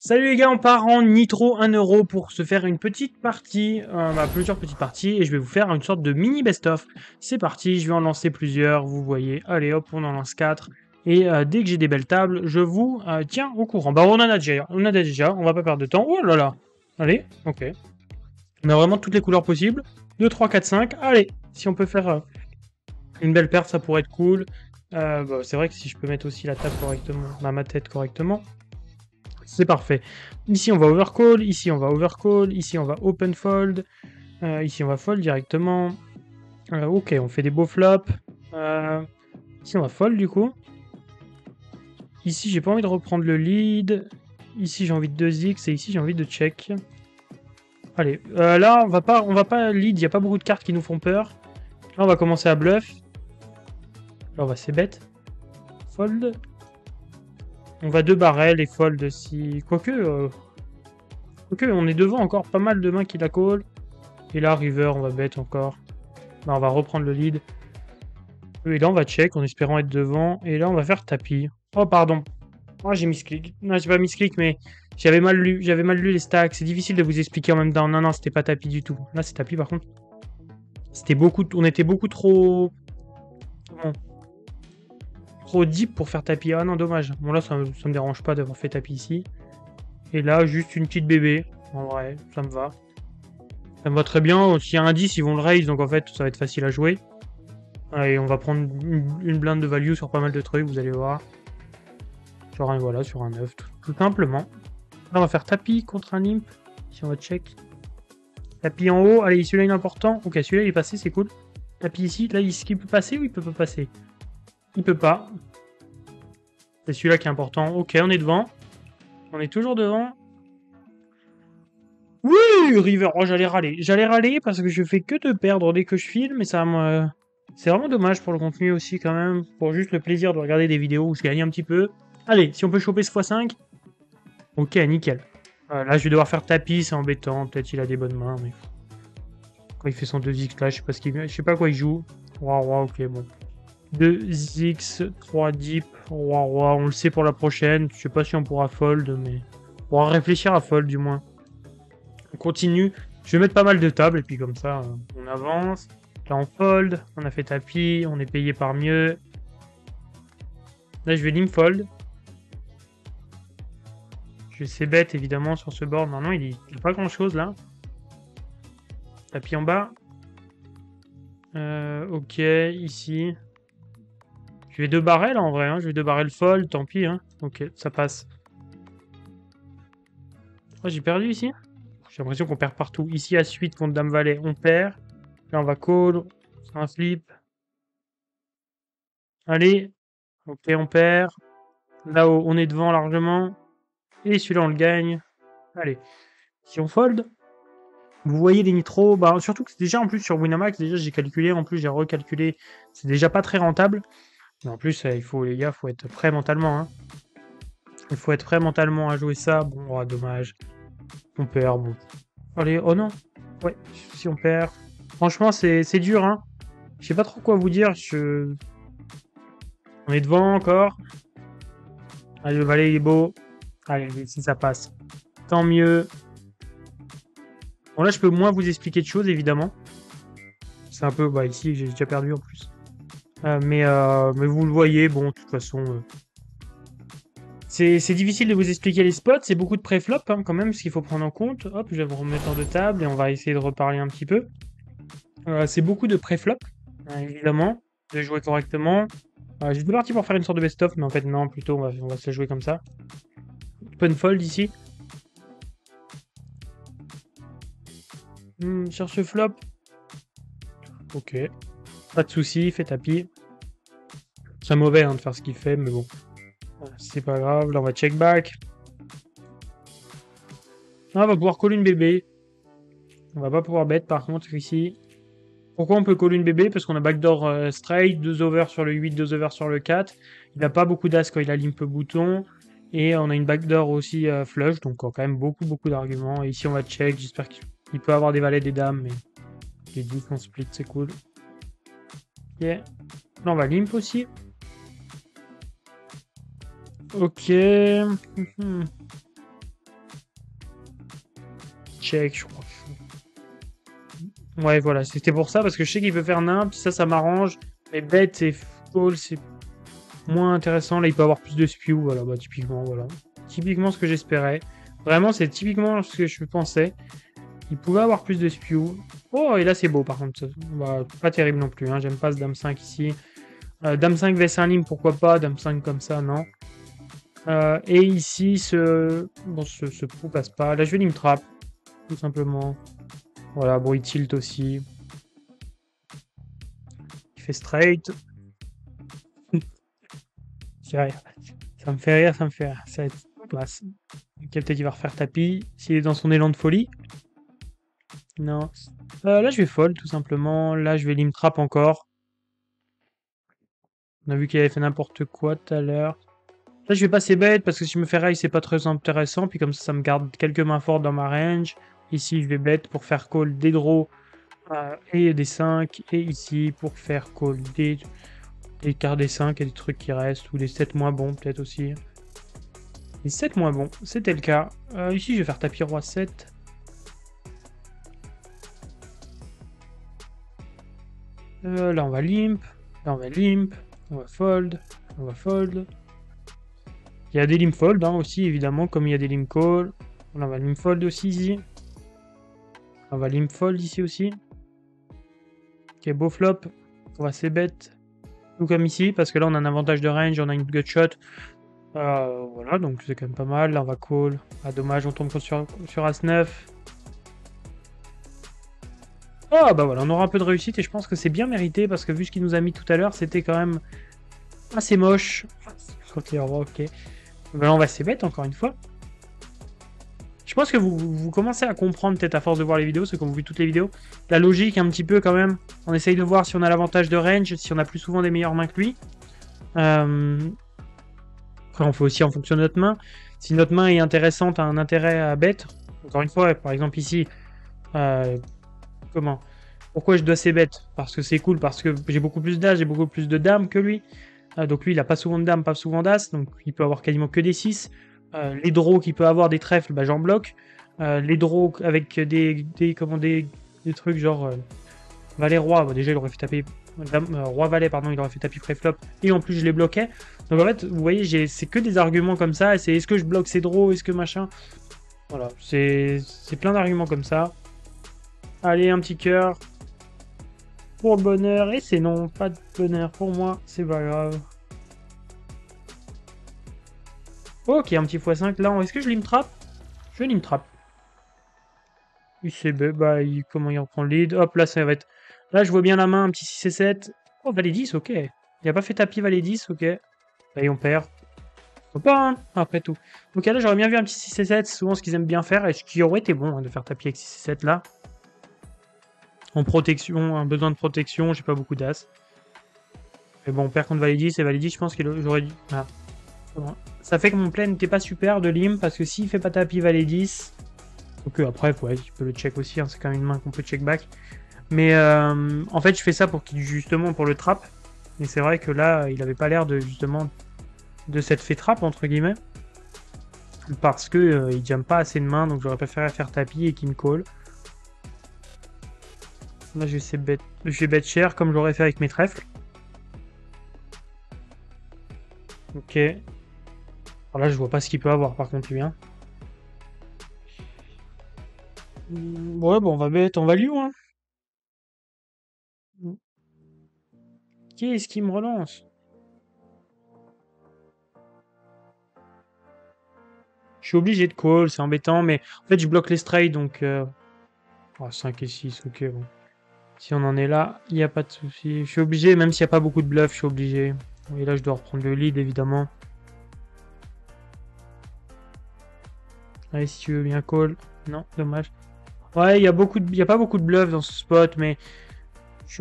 Salut les gars, on part en nitro 1 € pour se faire une petite partie, plusieurs petites parties, et je vais vous faire une sorte de mini best-of. C'est parti, je vais en lancer plusieurs, vous voyez. Allez hop, on en lance 4. Et dès que j'ai des belles tables, je vous tiens au courant. Bah on en a déjà, on va pas perdre de temps. Oh là là. Allez, ok. On a vraiment toutes les couleurs possibles. 2, 3, 4, 5. Allez, si on peut faire une belle perte, ça pourrait être cool. C'est vrai que si je peux mettre aussi la table correctement, ma tête correctement. C'est parfait. Ici, on va overcall. Ici, on va overcall. Ici, on va open fold. Ici, on va fold directement. Ok, on fait des beaux flops. Ici, on va fold du coup. Ici, j'ai pas envie de reprendre le lead. Ici, j'ai envie de 2x. Et ici, j'ai envie de check. Allez, là, on va pas lead. Il n'y a pas beaucoup de cartes qui nous font peur. Là, on va commencer à bluff. Là, on va c'est bête. Fold. On va 2 barrels et fold si... Quoique, on est devant encore pas mal de mains qui la call. Et là, river, on va bet encore. Là, on va reprendre le lead. Et là, on va check en espérant être devant. Et là, on va faire tapis. Oh, pardon. Oh, j'ai misclick. Non, j'ai pas misclick, mais j'avais mal lu. J'avais mal lu les stacks. C'est difficile de vous expliquer en même temps. Non, non, c'était pas tapis du tout. Là, c'est tapis, par contre. C'était beaucoup... On était beaucoup trop... Bon. Trop deep pour faire tapis. Ah non, dommage. Bon, là, ça me dérange pas d'avoir fait tapis ici. Et là, juste une petite bébé. En vrai, ça me va. Ça me va très bien. S'il y a un 10, ils vont le raise. Donc, en fait, ça va être facile à jouer. Allez, on va prendre une blinde de value sur pas mal de trucs, vous allez voir. Sur un, voilà, sur un 9, tout simplement. Là, on va faire tapis contre un imp. Si on va check. Tapis en haut. Allez, celui-là, il est important. Ok, celui-là, il est passé, c'est cool. Tapis ici. Là, est-ce qu'il peut passer ou il peut pas passer? Il peut pas. C'est celui-là qui est important. Ok, on est devant. On est toujours devant. Oui, River. Oh, j'allais râler. J'allais râler parce que je fais que de perdre dès que je filme. Mais ça me... C'est vraiment dommage pour le contenu aussi, quand même. Pour juste le plaisir de regarder des vidéos où je gagne un petit peu. Allez, si on peut choper ce x5. Ok, nickel. Là, je vais devoir faire tapis, c'est embêtant. Peut-être il a des bonnes mains, mais... Quand il fait son 2x là, je sais pas quoi il joue. Roi, roi, ok, bon. 2x, 3 deep, roi, roi. On le sait pour la prochaine. Je sais pas si on pourra fold, mais... On pourra réfléchir à fold, du moins. On continue. Je vais mettre pas mal de tables, et puis comme ça, on avance. Là, on fold. On a fait tapis. On est payé par mieux. Là, je vais limp fold. Je vais c'est bête, évidemment, sur ce board. Maintenant, il n'y a pas grand-chose, là. Tapis en bas. Ok, ici. Je vais 2 barrels, en vrai. Hein. Je vais 2 barrels fold, tant pis. Hein. Ok, ça passe. Oh, j'ai perdu, ici. J'ai l'impression qu'on perd partout. Ici, à suite contre Dame Valet, on perd. Là, on va call. C'est un flip. Allez. Ok, on perd. Là-haut, on est devant largement. Et celui-là, on le gagne. Allez. Si on fold... Vous voyez les nitros, bah, surtout que c'est déjà en plus sur Winamax, déjà j'ai calculé, en plus j'ai recalculé, c'est déjà pas très rentable. Mais en plus, il faut, les gars, faut être prêt mentalement. Hein. Il faut être prêt mentalement à jouer ça. Bon, oh, dommage. On perd, bon. Allez, oh non. Ouais, si on perd. Franchement, c'est dur, hein. Je sais pas trop quoi vous dire. On est devant encore. Allez, le valet il est beau. Allez, si ça passe. Tant mieux. Bon, là, je peux moins vous expliquer de choses, évidemment. C'est un peu... Bah, ici, j'ai déjà perdu, en plus. Mais vous le voyez, bon, de toute façon... C'est difficile de vous expliquer les spots, c'est beaucoup de pré-flop hein, quand même, ce qu'il faut prendre en compte. Hop, je vais vous remettre en deux tables et on va essayer de reparler un petit peu. C'est beaucoup de pré-flop, évidemment, de jouer correctement. J'étais parti pour faire une sorte de best-of, mais en fait non, plutôt on va se la jouer comme ça. Open fold ici. Sur ce flop. Ok. Pas de soucis, fait tapis. C'est mauvais hein, de faire ce qu'il fait, mais bon. C'est pas grave, là on va check back. Ah, on va pouvoir call une bébé. On va pas pouvoir bet par contre ici. Pourquoi on peut call une bébé? Parce qu'on a backdoor straight, 2 over sur le 8, 2 over sur le 4. Il n'a pas beaucoup d'as quand il a limp bouton. Et on a une backdoor aussi flush, donc quand même beaucoup d'arguments. Et ici on va check, j'espère qu'il peut avoir des valets, des dames, mais les 10 on split, c'est cool. Ok. Là on va limp aussi. Ok. check, je crois. Ouais, voilà, c'était pour ça, parce que je sais qu'il peut faire nimp, ça m'arrange. Mais bet et call, c'est moins intéressant. Là, il peut avoir plus de spew, voilà, bah typiquement, voilà. Typiquement ce que j'espérais. Vraiment, c'est typiquement ce que je pensais. Il pouvait avoir plus de spew. Oh, et là, c'est beau, par contre. Bah, pas terrible non plus, hein. J'aime pas ce dame 5 ici. Dame 5 vs 1 lim, pourquoi pas. Dame 5 comme ça, non. Et ici, bon, ce pou passe pas. Là, je vais lim trap, tout simplement. Voilà, bon, il tilt aussi. Il fait straight. Ça me fait rire, ça me fait rire. Ça passe. Ok, peut-être qu'il va refaire tapis. S'il est dans son élan de folie. Non. Là, je vais fold, tout simplement. Là, je vais lim trap encore. On a vu qu'il avait fait n'importe quoi tout à l'heure. Là, je vais passer bête parce que si je me fais rail, c'est pas très intéressant. Puis comme ça me garde quelques mains fortes dans ma range. Ici, je vais bet pour faire call des draws et des 5. Et ici, pour faire call des quarts des 5 et des trucs qui restent. Ou des 7 moins bons, peut-être aussi. Les 7 moins bons, c'était le cas. Ici, je vais faire tapis roi 7. Là, on va limp. Là, on va limp. On va fold. On va fold. Il y a des limp fold hein, aussi, évidemment, comme il y a des limp call. Là, on va limp fold aussi ici. On va limp fold ici aussi. Ok, beau flop. On va c-bet. Tout comme ici, parce que là, on a un avantage de range, on a une gut shot. Voilà, donc c'est quand même pas mal. Là, on va call. Ah, dommage, on tombe sur As-9. Oh, bah voilà, on aura un peu de réussite et je pense que c'est bien mérité parce que vu ce qu'il nous a mis tout à l'heure, c'était quand même assez moche. Ok, ok. Ben là, on va c-bet encore une fois. Je pense que vous commencez à comprendre peut-être à force de voir les vidéos, ceux qui ont vu toutes les vidéos, la logique un petit peu quand même. On essaye de voir si on a l'avantage de range, si on a plus souvent des meilleures mains que lui. Après, on fait aussi en fonction de notre main. Si notre main est intéressante, a un intérêt à bet. Encore une fois, par exemple ici, comment? Pourquoi je dois c-bet? Parce que c'est cool, parce que j'ai beaucoup plus d'as, j'ai beaucoup plus de dames que lui. Donc lui, il a pas souvent de dames, pas souvent d'as, donc il peut avoir quasiment que des 6. Les draws qu'il peut avoir des trèfles, bah, j'en bloque. Les draws avec des trucs genre valet-roi, bah, déjà il aurait fait taper roi-valet, pardon, il aurait fait tapis pré-flop, et en plus je les bloquais. Donc en fait, vous voyez, c'est que des arguments comme ça, et c'est est-ce que je bloque ces draws, est-ce que machin. Voilà, c'est plein d'arguments comme ça. Allez, un petit cœur. Pour le bonheur, et c'est non, pas de bonheur pour moi, c'est pas grave. Ok, un petit x5, là, est-ce que je lim trap? Je lim trap. UCB, bah, comment il reprend le lead? Hop, là, ça va être... Là, je vois bien la main, un petit 6 et 7. Oh, valet 10, ok. Il a pas fait tapis valet 10, ok. Et on perd. Faut pas, hein, après tout. Donc là, j'aurais bien vu un petit 6 et 7, c'est souvent ce qu'ils aiment bien faire, et ce qui aurait été bon, hein, de faire tapis avec 6 et 7, là. En protection, un besoin de protection, j'ai pas beaucoup d'as. Mais bon, on perd contre valet 10, et valet 10, je pense qu'il aurait dû... Ah. Ça fait que mon play n'était pas super de lim, parce que s'il fait pas tapis valet 10... Donc après, ouais, tu peux le check aussi, hein, c'est quand même une main qu'on peut check back. Mais en fait, je fais ça pour justement pour le trap. Et c'est vrai que là, il avait pas l'air de justement de cette fait trap entre guillemets. Parce que il jamme pas assez de mains, donc j'aurais préféré faire tapis et qu'il me call. Là, je vais bet cher comme j'aurais fait avec mes trèfles. Ok. Alors là, je vois pas ce qu'il peut avoir par contre lui. Hein. Ouais, bon, on va bet en value. Hein. Qui est-ce qui me relance? Je suis obligé de call, c'est embêtant, mais en fait, je bloque les straight, donc... Oh, 5 et 6, ok, bon. Si on en est là, il n'y a pas de souci. Je suis obligé, même s'il n'y a pas beaucoup de bluff, je suis obligé. Et là, je dois reprendre le lead, évidemment. Allez, si tu veux bien call. Non, dommage. Ouais, il y a pas beaucoup de bluff dans ce spot, mais je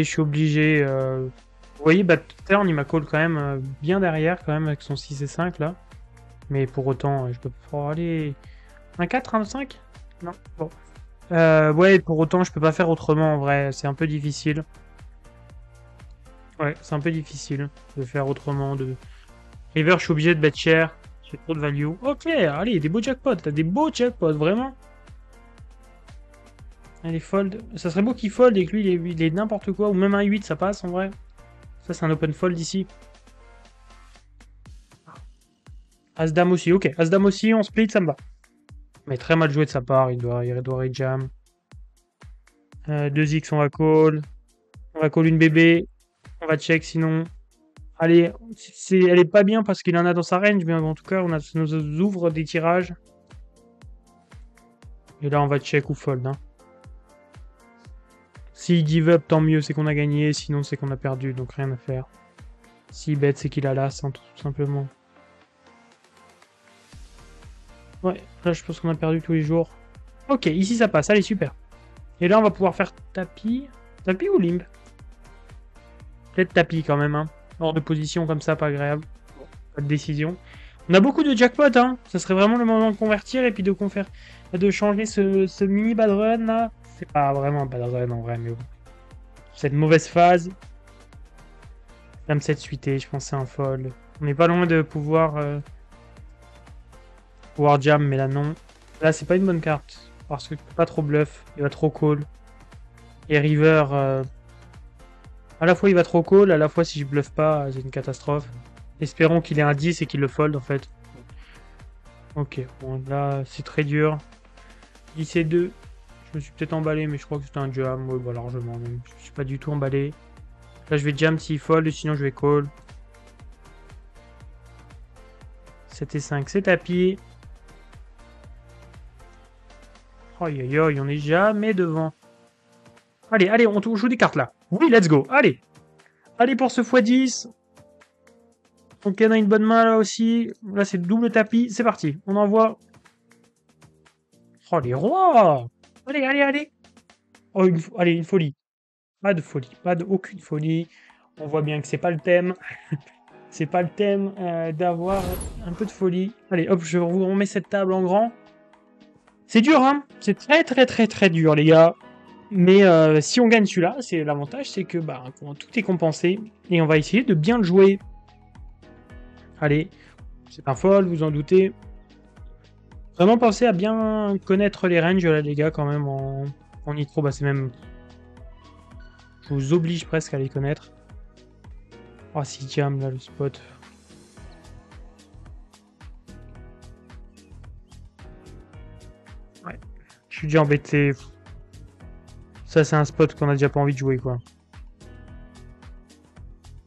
suis obligé, Vous voyez, bah, Turn, il m'a call quand même bien derrière, quand même, avec son 6 et 5, là. Mais pour autant, je peux pas aller... Un 4, un 5? Non, bon. Ouais, pour autant, je peux pas faire autrement, en vrai. C'est un peu difficile. Ouais, c'est un peu difficile de faire autrement. River, je suis obligé de bet cher. J'ai trop de value. Ok, allez, des beaux jackpots. T'as des beaux jackpots, vraiment. Allez, fold. Ça serait beau qu'il fold et que lui, il est n'importe quoi. Ou même un 8, ça passe en vrai. Ça, c'est un open fold ici. As-Dame aussi, ok. As-Dame aussi, on split, ça me va. Mais très mal joué de sa part, il doit rejam. 2x, on va call. On va call une bébé. On va check sinon. Allez, elle est pas bien parce qu'il en a dans sa range, mais en tout cas, ça nous ouvre des tirages. Et là, on va check ou fold. Hein. S'il give up, tant mieux, c'est qu'on a gagné. Sinon, c'est qu'on a perdu, donc rien à faire. S'il bet, c'est qu'il a l'as, hein, tout simplement. Ouais, là, je pense qu'on a perdu tous les jours. Ok, ici, ça passe. Allez, super. Et là, on va pouvoir faire tapis. Tapis ou limb? Peut-être tapis quand même, hein. Hors de position comme ça, pas agréable. Pas de décision. On a beaucoup de jackpot, hein. Ça serait vraiment le moment de convertir et puis de changer ce mini bad run là. C'est pas vraiment un bad run en vrai, mais bon. Cette mauvaise phase. Dame 7 suité, je pense que c'est un fold. On n'est pas loin de pouvoir jam, mais là non. Là, c'est pas une bonne carte. Parce que pas trop bluff. Il va trop call. Et river. À la fois il va trop call, à la fois si je bluffe pas, c'est une catastrophe. Espérons qu'il ait un 10 et qu'il le fold en fait. Ok, bon là c'est très dur. 10 et 2. Je me suis peut-être emballé, mais je crois que c'était un jam. Ouais, bah largement même. Je suis pas du tout emballé. Là je vais jam s'il fold, sinon je vais call. 7 et 5, c'est tapis. Aïe aïe aïe, on est jamais devant. Allez, allez, on joue des cartes là. Oui, let's go, allez. Allez pour ce x10. Ok, on a une bonne main là aussi. Là, c'est double tapis. C'est parti. On envoie. Oh, les rois! Allez, allez, allez! Oh, allez, une folie. Pas de folie. Aucune folie. On voit bien que c'est pas le thème. C'est pas le thème d'avoir un peu de folie. Allez, hop, je vous remets cette table en grand. C'est dur, hein? C'est très, très, très, très dur, les gars. Mais si on gagne celui-là, c'est l'avantage, c'est que bah, tout est compensé. Et on va essayer de bien le jouer. Allez, c'est un fold, vous en doutez. Vraiment pensez à bien connaître les ranges là les gars quand même en nitro, bah c'est même... Je vous oblige presque à les connaître. Oh si jam là le spot. Ouais, je suis déjà embêté. Ça c'est un spot qu'on a déjà pas envie de jouer quoi.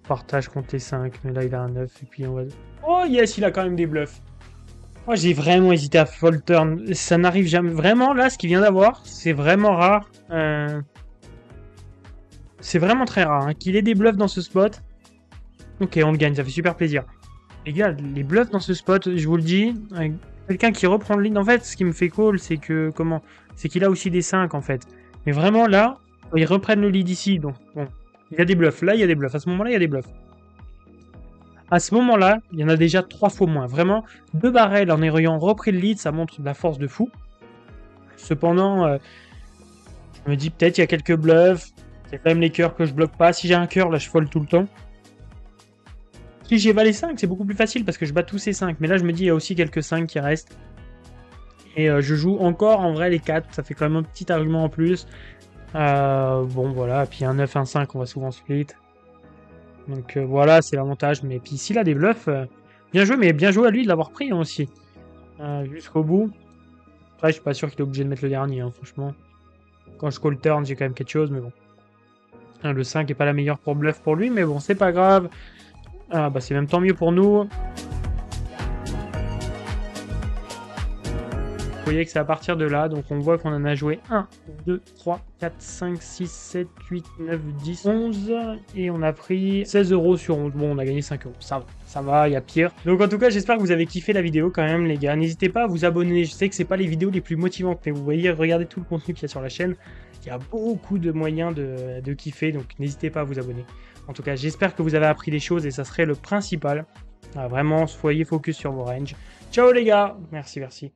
Partage contre les 5, mais là il a un 9 et puis on va... Oh yes, il a quand même des bluffs. Oh, j'ai vraiment hésité à fold turn. Ça n'arrive jamais. Vraiment, là, ce qu'il vient d'avoir, c'est vraiment rare. C'est vraiment très rare hein, qu'il ait des bluffs dans ce spot. Ok, on le gagne, ça fait super plaisir. Les gars, les bluffs dans ce spot, je vous le dis, quelqu'un qui reprend le lead, en fait, ce qui me fait call, c'est que, c'est qu'il a aussi des 5, en fait. Mais vraiment, là, ils reprennent le lead ici, donc, bon, il y a des bluffs. Là, il y a des bluffs. À ce moment-là, il y a des bluffs. À ce moment-là, il y en a déjà 3 fois moins. Vraiment, 2 barrels en ayant repris le lead, ça montre de la force de fou. Cependant, je me dis peut-être il y a quelques bluffs. C'est quand même les cœurs que je bloque pas. Si j'ai un cœur, là, je fold tout le temps. Si j'ai valet 5, c'est beaucoup plus facile parce que je bats tous ces 5. Mais là, je me dis il y a aussi quelques 5 qui restent. Et je joue encore en vrai les 4. Ça fait quand même un petit argument en plus. Bon, voilà. Puis un 9, un 5, on va souvent split. Donc voilà, c'est l'avantage. Mais puis s'il a des bluffs, bien joué, mais bien joué à lui de l'avoir pris hein, aussi. Jusqu'au bout. Après, je suis pas sûr qu'il est obligé de mettre le dernier, hein, franchement. Quand je call turn, j'ai quand même quelque chose, mais bon. Le 5 est pas la meilleure pour bluff pour lui, mais bon, c'est pas grave. Ah bah c'est même tant mieux pour nous. Vous voyez que c'est à partir de là, donc on voit qu'on en a joué 1, 2, 3, 4, 5, 6, 7, 8, 9, 10, 11, et on a pris 16 € sur 11. Bon, on a gagné 5 €, ça va, il y a pire. Donc en tout cas, j'espère que vous avez kiffé la vidéo quand même, les gars. N'hésitez pas à vous abonner, je sais que c'est pas les vidéos les plus motivantes, mais vous voyez, regardez tout le contenu qu'il y a sur la chaîne. Il y a beaucoup de moyens de kiffer, donc n'hésitez pas à vous abonner. En tout cas, j'espère que vous avez appris des choses, et ça serait le principal. Vraiment, soyez focus sur vos ranges. Ciao les gars, merci.